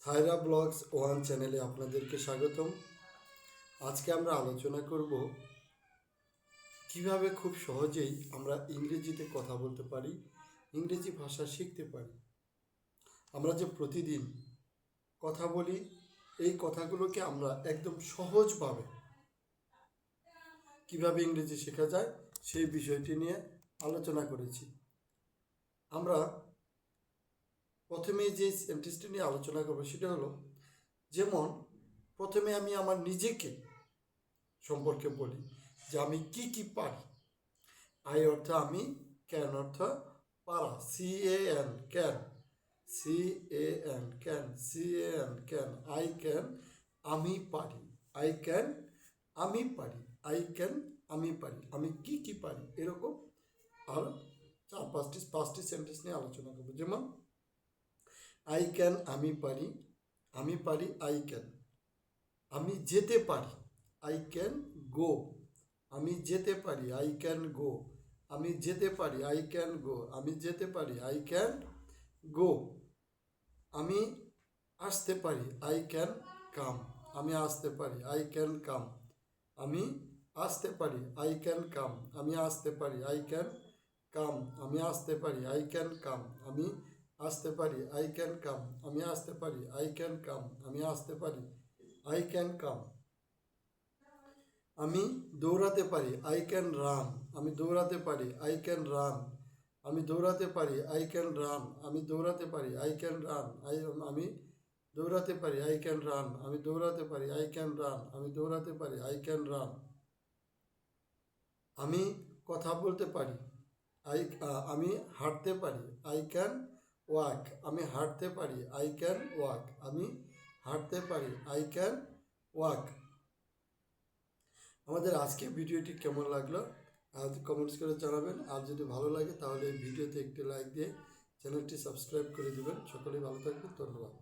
থাইরা blogs one চ্যানেলে আপনাদেরকে স্বাগতম। আজকে আমরা আলোচনা করব কিভাবে খুব সহজেই আমরা ইংরেজিতে কথা বলতে পারি, ইংরেজি ভাষা শিখতে পারি। আমরা যে প্রতিদিন কথা বলি, এই কথাগুলোকে আমরা একদম সহজভাবে কিভাবে ইংরেজি শেখা যায় সেই বিষয়টি নিয়ে আলোচনা করেছি। আমরা প্রথমে যে সেন্টেন্সটি নিয়ে আলোচনা করবো সেটা হলো, যেমন প্রথমে আমি আমার নিজেকে সম্পর্কে বলি যে আমি কি কি পারি। আই অর্থ আমি, ক্যান অর্থ পারা, CAN can, CAN can, CAN can, I can আমি পারি, আই ক্যান আমি পারি, আই ক্যান আমি পারি, আমি কি কি পারি, এরকম আর পাঁচটি সেন্টেন্স নিয়ে আলোচনা করবো। যেমন আই ক্যান আমি পারি, আমি পারি আই ক্যান, আমি যেতে পারি আই ক্যান গো, আমি যেতে পারি আই ক্যান গো, আমি যেতে পারি আই ক্যান গো, আমি যেতে পারি আই ক্যান গো, আমি আসতে পারি আই ক্যান কাম, আমি আসতে পারি আই ক্যান কাম, আমি আসতে পারি আই ক্যান কাম, আমি আসতে পারি আই ক্যান কাম, আমি আসতে পারি আই ক্যান কাম, আমি আসতে পারি আই ক্যান কাম, আমি আসতে পারি আই ক্যান কাম, আমি আসতে পারি আই ক্যান কাম, আমি দৌড়াতে পারি আই ক্যান রান, আমি দৌড়াতে পারি আই ক্যান রান, আমি দৌড়াতে পারি আই ক্যান রান, আমি দৌড়াতে পারি আই ক্যান রান, আমি দৌড়াতে পারি আই ক্যান রান, আমি দৌড়াতে পারি আই ক্যান রান, আমি দৌড়াতে পারি আই ক্যান রান, আমি কথা বলতে পারি আমি হাঁটতে পারি আই ক্যান ওয়াক, আমি হাঁটতে পারি আই ক্যান ওয়াক, আমি হাঁটতে পারি আই ক্যান ওয়াক। আমাদের আজকে ভিডিওটি কেমন লাগলো আজ কমেন্টস করে জানাবেন। আর যদি ভালো লাগে তাহলে এই ভিডিওতে একটি লাইক দিয়ে চ্যানেলটি সাবস্ক্রাইব করে দেবেন। সকলেই ভালো থাকবেন, ধন্যবাদ।